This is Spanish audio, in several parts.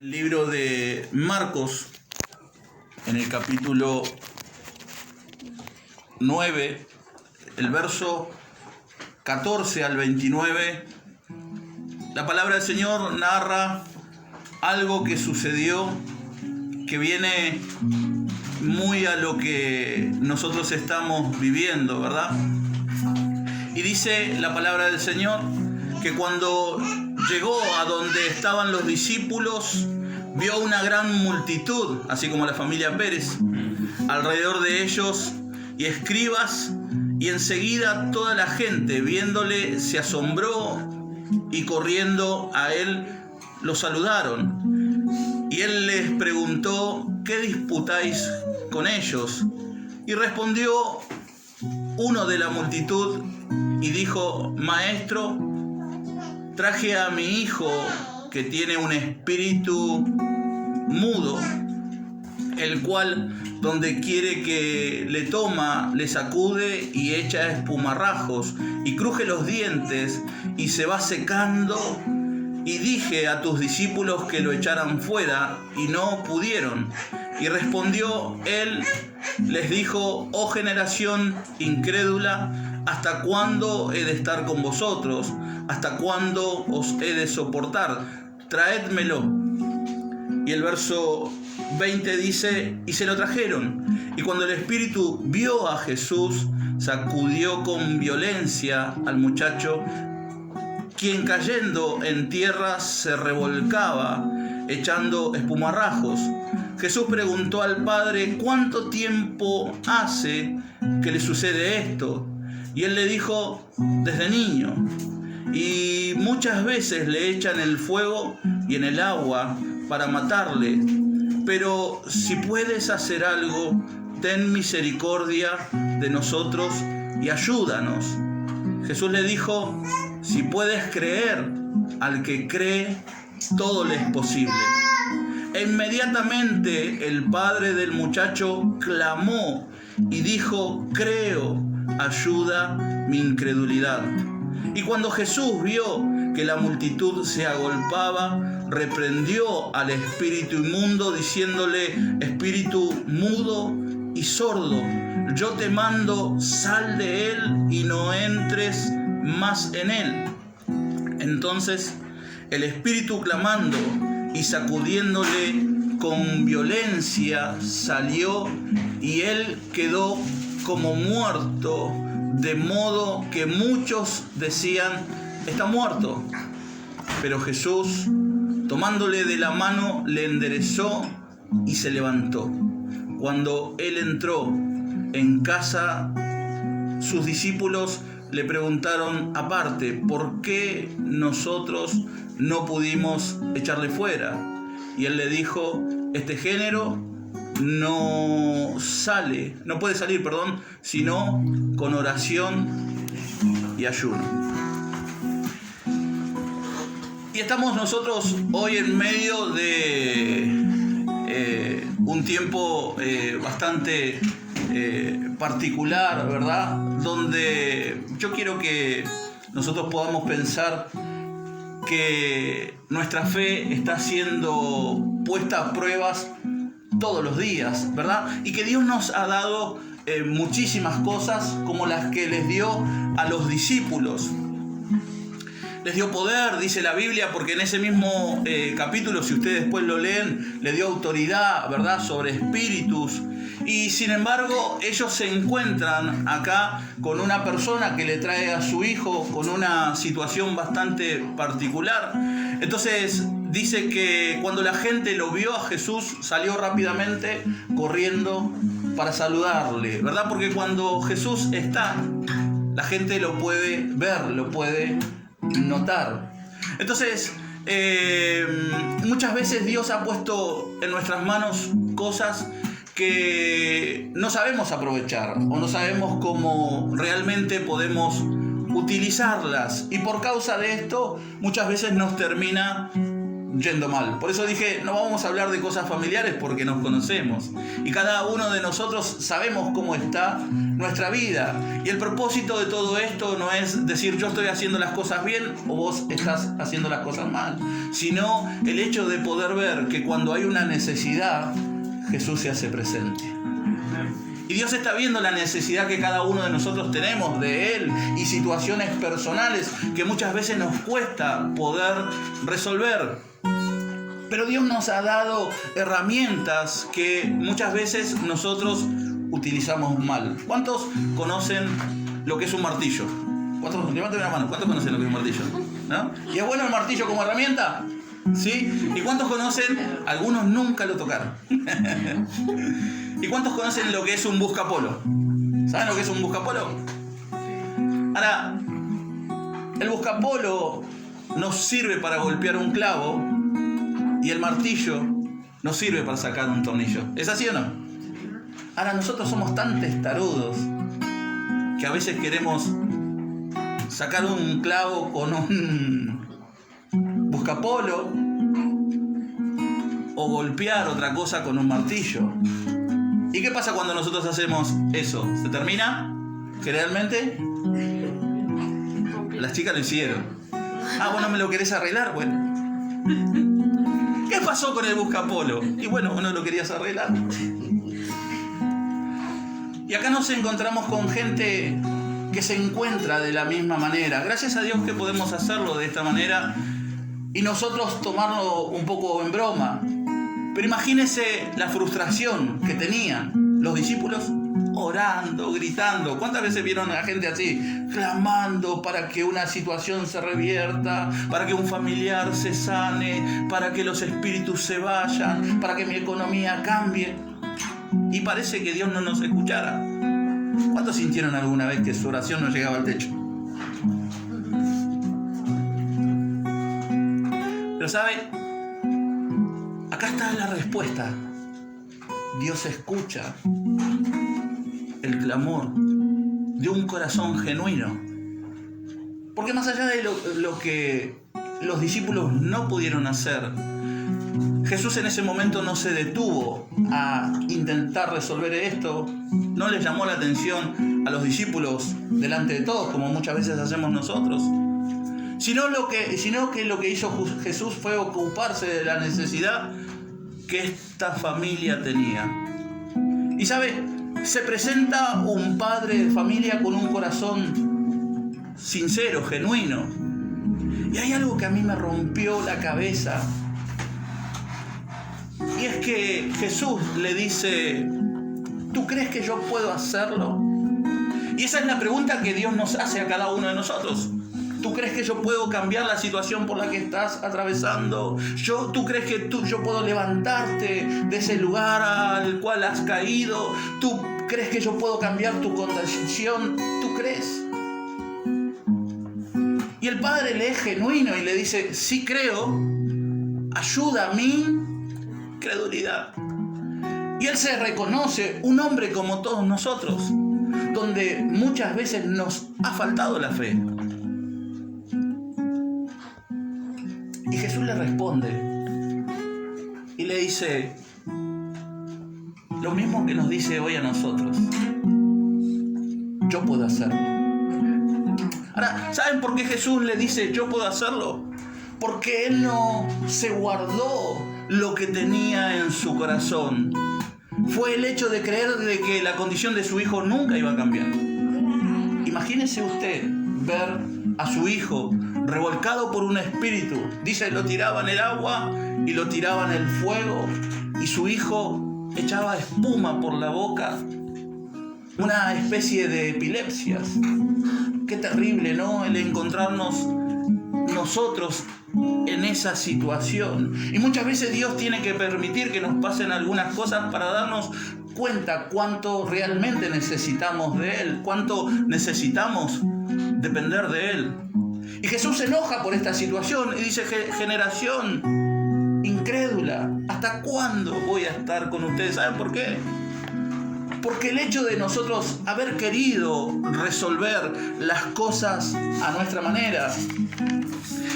El libro de Marcos, en el capítulo 9, el verso 14 al 29, la palabra del Señor narra algo que sucedió, que viene muy a lo que nosotros estamos viviendo, ¿verdad? Y dice la palabra del Señor que cuando llegó a donde estaban los discípulos, vio una gran multitud, así como la familia Pérez, alrededor de ellos y escribas, y enseguida toda la gente, viéndole, se asombró y corriendo a él lo saludaron. Y él les preguntó: ¿qué disputáis con ellos? Y respondió uno de la multitud y dijo: Maestro, traje a mi hijo que tiene un espíritu mudo, el cual donde quiere que le toma, le sacude y echa espumarrajos y cruje los dientes y se va secando. Y dije a tus discípulos que lo echaran fuera y no pudieron. Y respondió él, les dijo: oh generación incrédula, ¿hasta cuándo he de estar con vosotros? ¿Hasta cuándo os he de soportar? Traédmelo. Y el verso 20 dice: y se lo trajeron. Y cuando el espíritu vio a Jesús, sacudió con violencia al muchacho, quien cayendo en tierra se revolcaba, echando espumarrajos. Jesús preguntó al padre: ¿cuánto tiempo hace que le sucede esto? Y él le dijo: desde niño. Y muchas veces le echan el fuego y en el agua para matarle. Pero si puedes hacer algo, ten misericordia de nosotros y ayúdanos. Jesús le dijo: si puedes creer, al que cree, todo le es posible. E inmediatamente el padre del muchacho clamó y dijo: creo, ayuda mi incredulidad. Y cuando Jesús vio que la multitud se agolpaba, reprendió al espíritu inmundo, diciéndole: espíritu mudo y sordo, yo te mando, sal de él y no entres más en él. Entonces el espíritu, clamando y sacudiéndole con violencia, salió y él quedó como muerto, de modo que muchos decían: está muerto. Pero Jesús, tomándole de la mano, le enderezó y se levantó. Cuando él entró en casa, sus discípulos le preguntaron aparte: ¿por qué nosotros no pudimos echarle fuera? Y él le dijo: este género no puede salir, sino con oración y ayuno. Y estamos nosotros hoy en medio de un tiempo bastante particular, ¿verdad? Donde yo quiero que nosotros podamos pensar que nuestra fe está siendo puesta a pruebas todos los días, ¿verdad? Y que Dios nos ha dado muchísimas cosas, como las que les dio a los discípulos. Les dio poder, dice la Biblia, porque en ese mismo capítulo, si ustedes después lo leen, le dio autoridad, ¿verdad?, sobre espíritus. Y sin embargo, ellos se encuentran acá con una persona que le trae a su hijo con una situación bastante particular. Entonces dice que cuando la gente lo vio a Jesús, salió rápidamente corriendo para saludarle, ¿verdad? Porque cuando Jesús está, la gente lo puede ver, lo puede notar. Entonces, muchas veces Dios ha puesto en nuestras manos cosas que no sabemos aprovechar o no sabemos cómo realmente podemos utilizarlas, y por causa de esto muchas veces nos termina yendo mal. Por eso dije, no vamos a hablar de cosas familiares porque nos conocemos. Y cada uno de nosotros sabemos cómo está nuestra vida. Y el propósito de todo esto no es decir yo estoy haciendo las cosas bien o vos estás haciendo las cosas mal, sino el hecho de poder ver que cuando hay una necesidad, Jesús se hace presente. Y Dios está viendo la necesidad que cada uno de nosotros tenemos de Él y situaciones personales que muchas veces nos cuesta poder resolver. Pero Dios nos ha dado herramientas que muchas veces nosotros utilizamos mal. ¿Cuántos conocen lo que es un martillo? ¿Cuántos? Levanten la mano. ¿Cuántos conocen lo que es un martillo? ¿No? ¿Y es bueno el martillo como herramienta? ¿Sí? ¿Y cuántos conocen? Algunos nunca lo tocaron. ¿Y cuántos conocen lo que es un buscapolo? ¿Saben lo que es un buscapolo? Ahora, el buscapolo nos sirve para golpear un clavo y el martillo nos sirve para sacar un tornillo. ¿Es así o no? Ahora, nosotros somos tan testarudos que a veces queremos sacar un clavo con un buscapolo o golpear otra cosa con un martillo. ¿Y qué pasa cuando nosotros hacemos eso? ¿Se termina? Generalmente las chicas lo hicieron. Ah, bueno, ¿me lo querés arreglar? Bueno. ¿Qué pasó con el buscapolo? Y bueno, uno lo querías arreglar. Y acá nos encontramos con gente que se encuentra de la misma manera. Gracias a Dios que podemos hacerlo de esta manera y nosotros tomarlo un poco en broma. Pero imagínense la frustración que tenían los discípulos orando, gritando. ¿Cuántas veces vieron a la gente así? Clamando para que una situación se revierta, para que un familiar se sane, para que los espíritus se vayan, para que mi economía cambie. Y parece que Dios no nos escuchara. ¿Cuántos sintieron alguna vez que su oración no llegaba al techo? Pero ¿sabe? Acá está la respuesta. Dios escucha el clamor de un corazón genuino. Porque más allá de lo que los discípulos no pudieron hacer, Jesús en ese momento no se detuvo a intentar resolver esto. No les llamó la atención a los discípulos delante de todos, como muchas veces hacemos nosotros. Sino que lo que hizo Jesús fue ocuparse de la necesidad que esta familia tenía. Y sabe, se presenta un padre de familia con un corazón sincero, genuino. Y hay algo que a mí me rompió la cabeza. Y es que Jesús le dice, ¿tú crees que yo puedo hacerlo? Y esa es la pregunta que Dios nos hace a cada uno de nosotros. ¿Tú crees que yo puedo cambiar la situación por la que estás atravesando? ¿Tú crees que yo puedo levantarte de ese lugar al cual has caído? ¿Tú crees que yo puedo cambiar tu condición? ¿Tú crees? Y el padre le es genuino y le dice, sí creo, ayuda a mi credulidad. Y él se reconoce un hombre como todos nosotros, donde muchas veces nos ha faltado la fe. Y Jesús le responde y le dice lo mismo que nos dice hoy a nosotros. Yo puedo hacerlo. Ahora, ¿saben por qué Jesús le dice yo puedo hacerlo? Porque Él no se guardó lo que tenía en su corazón. Fue el hecho de creer de que la condición de su hijo nunca iba a cambiar. Imagínese usted ver a su hijo revolcado por un espíritu. Dice, lo tiraba en el agua y lo tiraba en el fuego. Y su hijo echaba espuma por la boca. Una especie de epilepsias. Qué terrible, ¿no? El encontrarnos nosotros en esa situación. Y muchas veces Dios tiene que permitir que nos pasen algunas cosas para darnos cuenta cuánto realmente necesitamos de Él, cuánto necesitamos depender de Él. Y Jesús se enoja por esta situación y dice, generación incrédula, ¿hasta cuándo voy a estar con ustedes? ¿Saben por qué? Porque el hecho de nosotros haber querido resolver las cosas a nuestra manera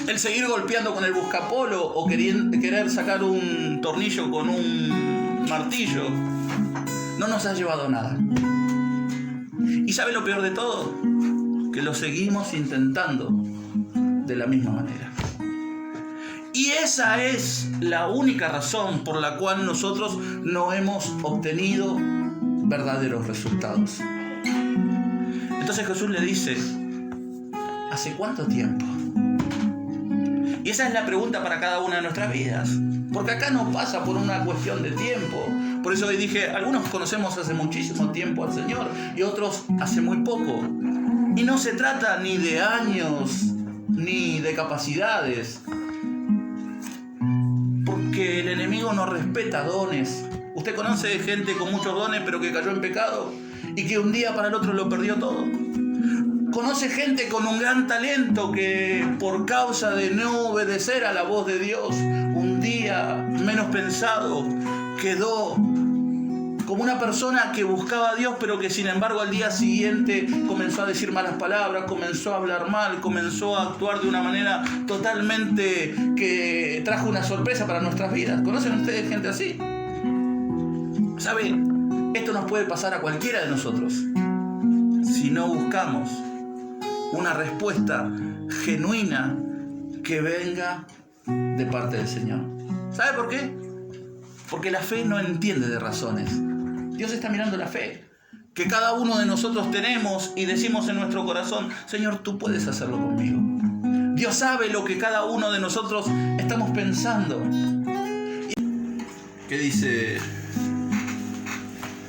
El seguir golpeando con el buscapolo o querer sacar un tornillo con un martillo no nos ha llevado a nada. ¿Y sabe lo peor de todo? Que lo seguimos intentando de la misma manera. Y esa es la única razón por la cual nosotros no hemos obtenido verdaderos resultados. Entonces Jesús le dice, ¿hace cuánto tiempo? Y esa es la pregunta para cada una de nuestras vidas. Porque acá no pasa por una cuestión de tiempo. Por eso hoy dije, algunos conocemos hace muchísimo tiempo al Señor y otros hace muy poco. Y no se trata ni de años ni de capacidades. Porque el enemigo no respeta dones. Usted conoce gente con muchos dones pero que cayó en pecado y que un día para el otro lo perdió todo. Conoce gente con un gran talento que por causa de no obedecer a la voz de Dios, un día menos pensado quedó como una persona que buscaba a Dios, pero que sin embargo al día siguiente comenzó a decir malas palabras, comenzó a hablar mal, comenzó a actuar de una manera totalmente que trajo una sorpresa para nuestras vidas. ¿Conocen ustedes gente así? ¿Sabe? Esto nos puede pasar a cualquiera de nosotros si no buscamos una respuesta genuina que venga de parte del Señor. ¿Sabe por qué? Porque la fe no entiende de razones. Dios está mirando la fe que cada uno de nosotros tenemos y decimos en nuestro corazón, Señor, tú puedes hacerlo conmigo. Dios sabe lo que cada uno de nosotros estamos pensando. ¿Qué dice?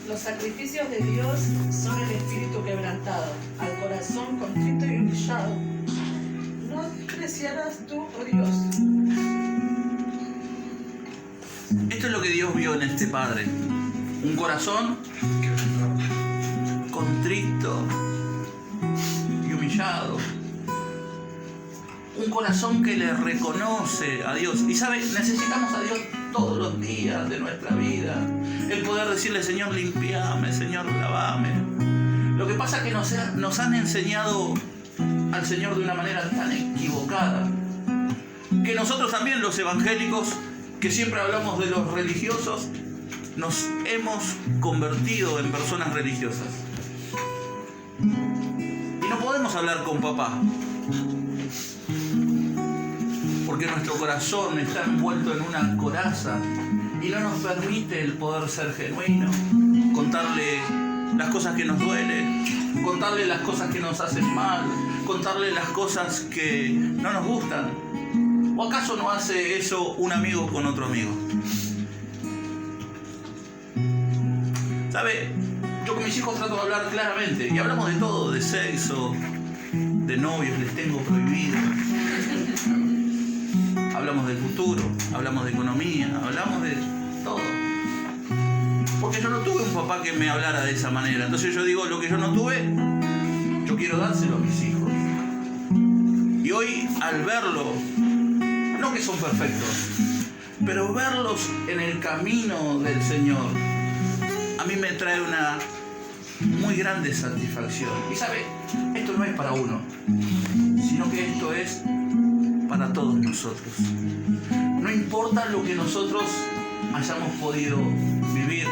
Los sacrificios de Dios son el espíritu quebrantado, al corazón contrito y humillado. ¿No despreciarás tú, oh Dios? Esto es lo que Dios vio en este Padre. Un corazón contrito y humillado. Un corazón que le reconoce a Dios. Y sabe, necesitamos a Dios todos los días de nuestra vida. El poder decirle, Señor, limpiame, Señor, lavame. Lo que pasa es que nos han enseñado al Señor de una manera tan equivocada que nosotros también, los evangélicos, que siempre hablamos de los religiosos, nos hemos convertido en personas religiosas. Y no podemos hablar con papá, porque nuestro corazón está envuelto en una coraza y no nos permite el poder ser genuino, contarle las cosas que nos duelen, contarle las cosas que nos hacen mal, contarle las cosas que no nos gustan. ¿O acaso no hace eso un amigo con otro amigo? ¿Sabe? Yo con mis hijos trato de hablar claramente y hablamos de todo, de sexo, de novios, les tengo prohibido. Hablamos del futuro, hablamos de economía, hablamos de todo. Porque yo no tuve un papá que me hablara de esa manera. Entonces yo digo, lo que yo no tuve, yo quiero dárselo a mis hijos. Y hoy, al verlo, no que son perfectos, pero verlos en el camino del Señor, a mí me trae una muy grande satisfacción. Y sabe, esto no es para uno, sino que esto es para todos nosotros. No importa lo que nosotros hayamos podido vivir,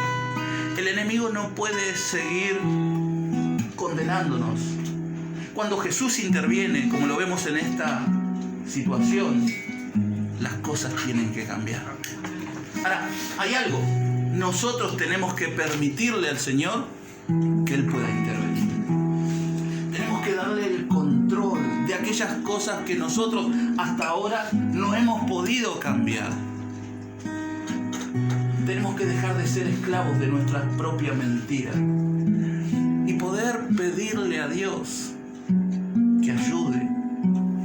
el enemigo no puede seguir condenándonos. Cuando Jesús interviene, como lo vemos en esta situación, las cosas tienen que cambiar. Ahora, hay algo. Nosotros tenemos que permitirle al Señor que Él pueda intervenir. Tenemos que darle el control de aquellas cosas que nosotros hasta ahora no hemos podido cambiar. Tenemos que dejar de ser esclavos de nuestras propias mentiras y poder pedirle a Dios que ayude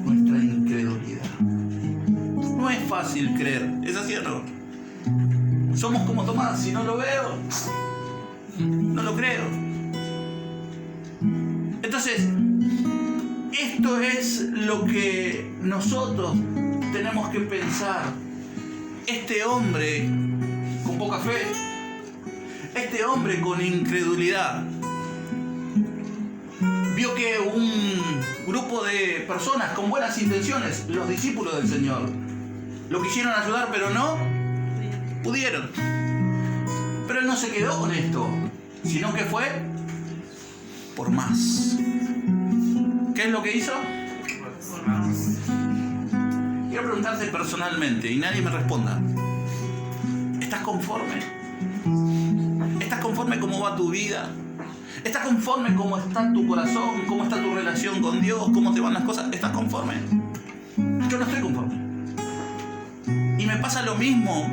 nuestra incredulidad. No es fácil creer, ¿es así o no? Somos como Tomás, si no lo veo, no lo creo. Entonces, esto es lo que nosotros tenemos que pensar. Este hombre con poca fe, este hombre con incredulidad, vio que un grupo de personas con buenas intenciones, los discípulos del Señor. Lo quisieron ayudar, pero no pudieron. Pero Él no se quedó con esto, sino que fue por más. ¿Qué es lo que hizo? Quiero preguntarte personalmente y nadie me responda. ¿Estás conforme? ¿Estás conforme cómo va tu vida? ¿Estás conforme cómo está tu corazón? ¿Cómo está tu relación con Dios? ¿Cómo te van las cosas? ¿Estás conforme? Yo no estoy conforme. Y me pasa lo mismo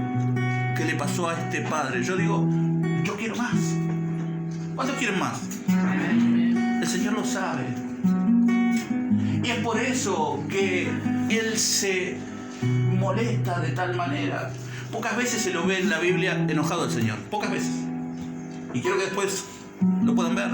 que le pasó a este padre. Yo digo, yo quiero más. ¿Cuántos quieren más? El Señor lo sabe. Y es por eso que Él se molesta de tal manera. Pocas veces se lo ve en la Biblia enojado el Señor. Pocas veces. Y quiero que después lo puedan ver.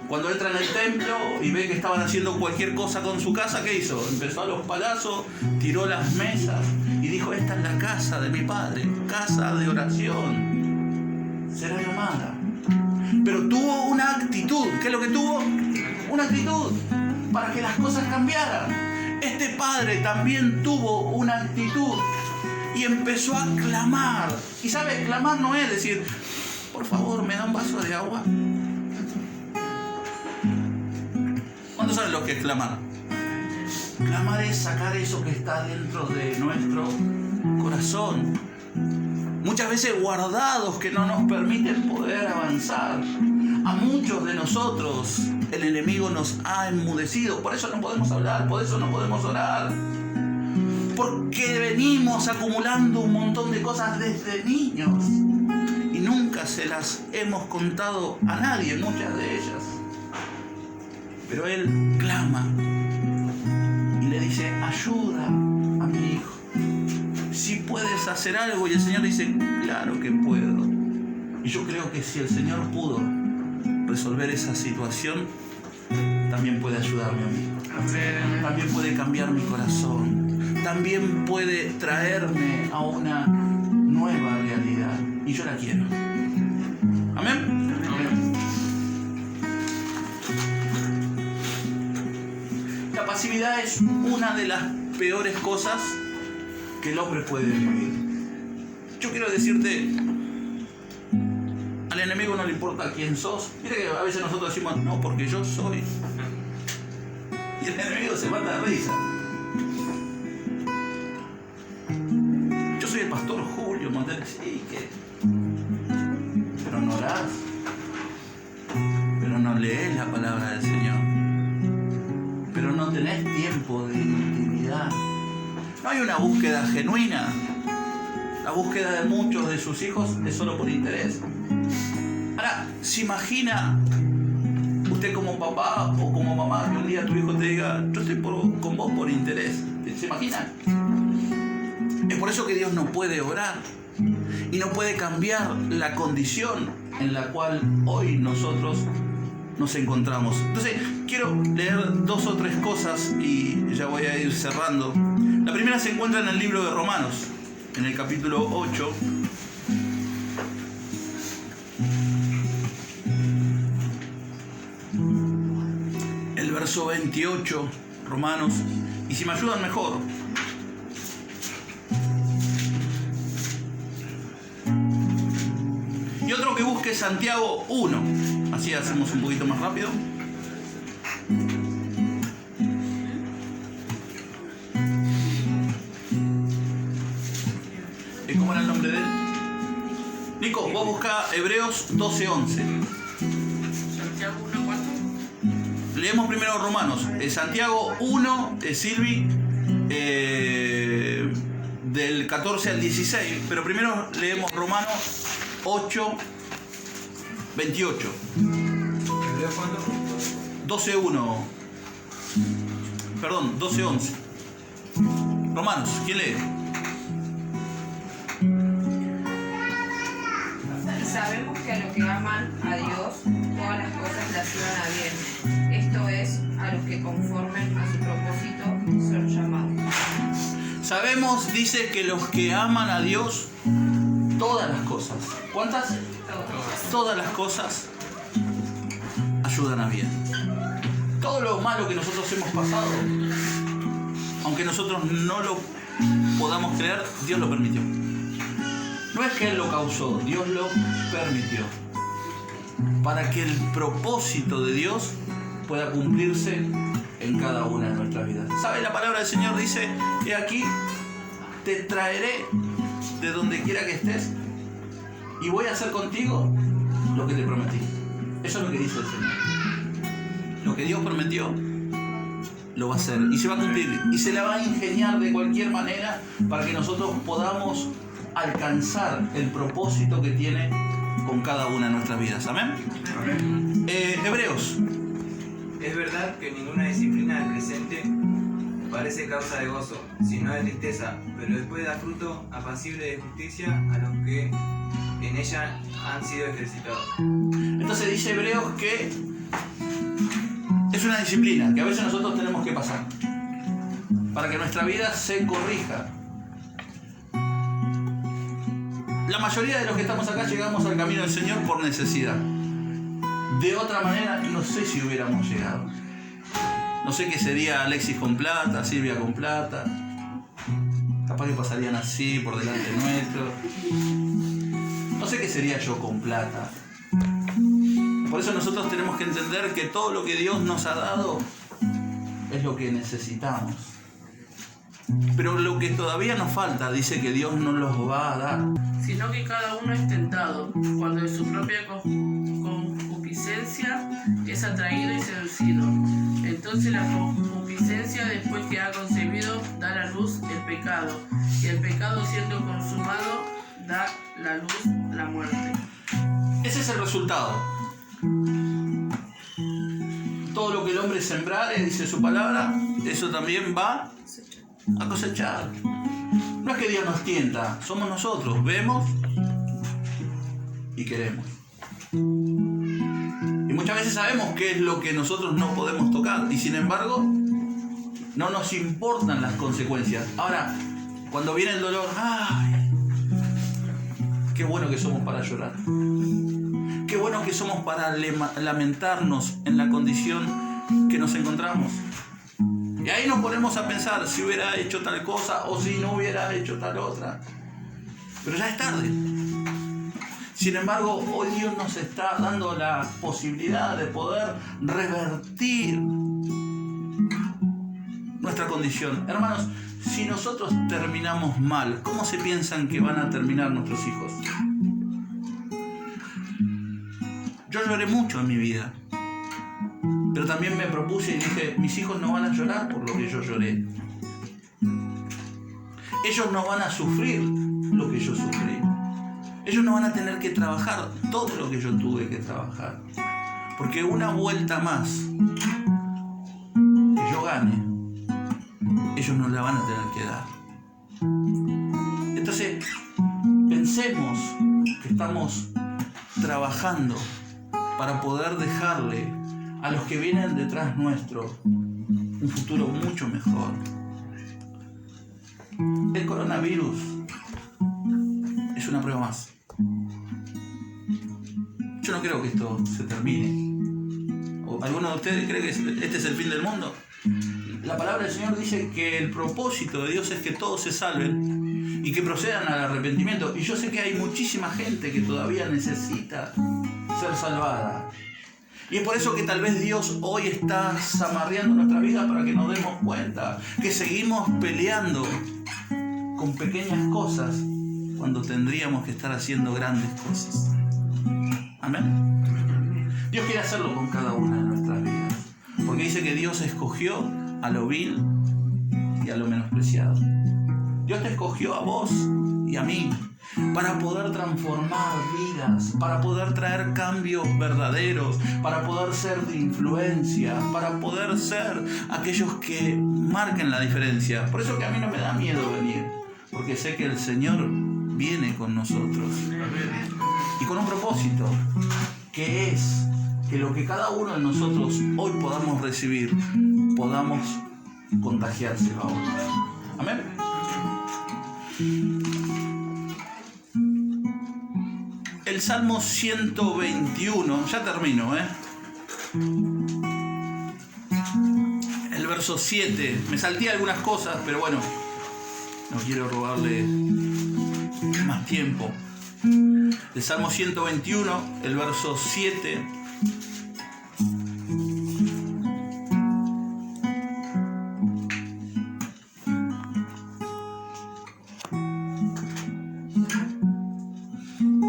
Cuando entra en el templo y ve que estaban haciendo cualquier cosa con su casa, ¿qué hizo? Empezó a los palazos, tiró las mesas y dijo, esta es la casa de mi padre, casa de oración. Será llamada. Pero tuvo una actitud. ¿Qué es lo que tuvo? Una actitud para que las cosas cambiaran. Este padre también tuvo una actitud y empezó a clamar. Y ¿sabe? Clamar no es decir, por favor, ¿me da un vaso de agua? ¿Cuántos saben lo que es clamar? Clamar es sacar eso que está dentro de nuestro corazón. Muchas veces guardados que no nos permiten poder avanzar. A muchos de nosotros el enemigo nos ha enmudecido. Por eso no podemos hablar, por eso no podemos orar. Porque venimos acumulando un montón de cosas desde niños. Y nunca se las hemos contado a nadie, muchas de ellas. Pero él clama y le dice, ayuda a mi hijo. Si puedes hacer algo. Y el Señor dice, claro que puedo. Y yo creo que si el Señor pudo resolver esa situación, también puede ayudarme a mí. También puede cambiar mi corazón. También puede traerme a una nueva realidad. Y yo la quiero. Amén. Amén. La pasividad es una de las peores cosas que el hombre puede vivir. Yo quiero decirte, al enemigo no le importa quién sos. Mira que a veces nosotros decimos, no, porque yo soy. Y el enemigo se mata de risa. Yo soy el pastor Julio Montaner. Sí, ¿qué? Pero no orás. Pero no lees la palabra del Señor. Pero no tenés tiempo de intimidad. No hay una búsqueda genuina. La búsqueda de muchos de sus hijos es solo por interés. Ahora, ¿se imagina usted como papá o como mamá que un día tu hijo te diga, yo estoy con vos por interés? ¿Se imagina? Es por eso que Dios no puede obrar y no puede cambiar la condición en la cual hoy nosotros nos encontramos. Entonces, quiero leer 2 o 3 cosas y ya voy a ir cerrando. La primera se encuentra en el libro de Romanos, en el capítulo 8. El verso 28, Romanos. Y si me ayudan mejor. Y otro que busque Santiago 1. Así hacemos un poquito más rápido. ¿Cómo era el nombre de él? Nico, vos buscá Hebreos 12:11. Santiago 1:4. Leemos primero Romanos. Santiago 1, Silvi, del 14 al 16. Pero primero leemos Romanos 8, 28. ¿Hebreos cuánto? 12:1. Perdón, 12:11. Romanos, ¿quién lee? Sabemos que a los que aman a Dios, todas las cosas les ayudan a bien. Esto es, a los que conformen a su propósito son llamados. Sabemos, dice, que los que aman a Dios, todas las cosas. ¿Cuántas? Todas las cosas ayudan a bien. Todo lo malo que nosotros hemos pasado, aunque nosotros no lo podamos creer, Dios lo permitió. No es que Él lo causó, Dios lo permitió. Para que el propósito de Dios pueda cumplirse en cada una de nuestras vidas. ¿Sabe? La palabra del Señor dice: he aquí, te traeré de donde quiera que estés y voy a hacer contigo lo que te prometí. Eso es lo que dice el Señor. Lo que Dios prometió, lo va a hacer y se va a cumplir. Y se la va a ingeniar de cualquier manera para que nosotros podamos alcanzar el propósito que tiene con cada una de nuestras vidas. Amén. Amén. Hebreos. Es verdad que ninguna disciplina del presente parece causa de gozo, sino de tristeza, pero después da fruto apacible de justicia a los que en ella han sido ejercitados. Entonces dice Hebreos que es una disciplina que a veces nosotros tenemos que pasar para que nuestra vida se corrija. La mayoría de los que estamos acá llegamos al camino del Señor por necesidad. De otra manera, no sé si hubiéramos llegado. No sé qué sería Alexis con plata, Silvia con plata. Capaz que pasarían así por delante nuestro. No sé qué sería yo con plata. Por eso nosotros tenemos que entender que todo lo que Dios nos ha dado es lo que necesitamos. Pero lo que todavía nos falta, dice que Dios nos los va a dar. Sino que cada uno es tentado cuando de su propia concupiscencia es atraído y seducido. Entonces la concupiscencia, después que ha concebido, da a la luz el pecado, y el pecado, siendo consumado, da la luz la muerte. Ese es el resultado. Todo lo que el hombre sembrare, dice su palabra, eso también va a cosechar. No es que Dios nos tienta, somos nosotros, vemos y queremos. Y muchas veces sabemos qué es lo que nosotros no podemos tocar y sin embargo no nos importan las consecuencias. Ahora, cuando viene el dolor, ¡ay! Qué bueno que somos para llorar. Qué bueno que somos para lamentarnos en la condición que nos encontramos. Y ahí nos ponemos a pensar si hubiera hecho tal cosa o si no hubiera hecho tal otra. Pero ya es tarde. Sin embargo, hoy Dios nos está dando la posibilidad de poder revertir nuestra condición. Hermanos, si nosotros terminamos mal, ¿cómo se piensan que van a terminar nuestros hijos? Yo lloré mucho en mi vida. Pero también me propuse y dije, mis hijos no van a llorar por lo que yo lloré. Ellos no van a sufrir lo que yo sufrí. Ellos no van a tener que trabajar todo lo que yo tuve que trabajar. Porque una vuelta más que yo gane, ellos no la van a tener que dar. Entonces, pensemos que estamos trabajando para poder dejarle a los que vienen detrás nuestro un futuro mucho mejor. El coronavirus es una prueba más. Yo no creo que esto se termine. ¿O alguno de ustedes cree que este es el fin del mundo? La palabra del Señor dice que el propósito de Dios es que todos se salven y que procedan al arrepentimiento. Y yo sé que hay muchísima gente que todavía necesita ser salvada. Y es por eso que tal vez Dios hoy está zamarreando nuestra vida para que nos demos cuenta que seguimos peleando con pequeñas cosas cuando tendríamos que estar haciendo grandes cosas. Amén. Dios quiere hacerlo con cada una de nuestras vidas, porque dice que Dios escogió a lo vil y a lo menospreciado. Dios te escogió a vos y a mí para poder transformar vidas, para poder traer cambios verdaderos, para poder ser de influencia, para poder ser aquellos que marquen la diferencia. Por eso que a mí no me da miedo venir, porque sé que el Señor viene con nosotros y con un propósito, que es que lo que cada uno de nosotros hoy podamos recibir, podamos contagiárselo a otros. Amén. El Salmo 121, ya termino, verso 7. Me salté algunas cosas, pero bueno, no quiero robarle más tiempo. El Salmo 121, el verso 7.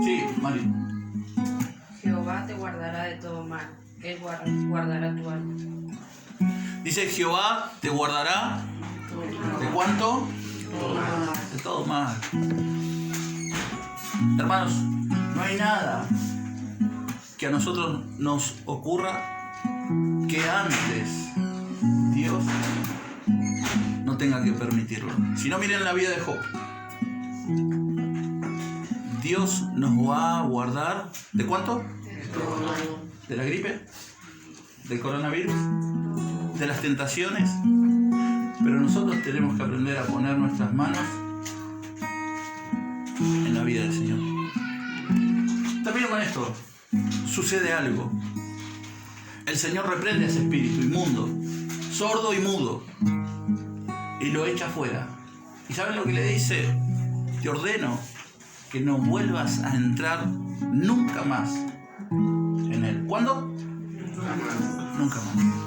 Sí, Mari. Jehová te guardará de todo mal. Él guardará tu alma. Dice: Jehová te guardará. ¿De cuánto? De todo mal. Hermanos, no hay nada que a nosotros nos ocurra que antes Dios no tenga que permitirlo. Si no, miren la vida de Job. Dios nos va a guardar. ¿De cuánto? ¿De la gripe? ¿Del coronavirus? ¿De las tentaciones? Pero nosotros tenemos que aprender a poner nuestras manos en la vida del Señor. También con esto sucede algo. El Señor reprende a ese espíritu inmundo, sordo y mudo, y lo echa afuera. ¿Y saben lo que le dice? Te ordeno que no vuelvas a entrar nunca más en él. ¿Cuándo? Nunca más.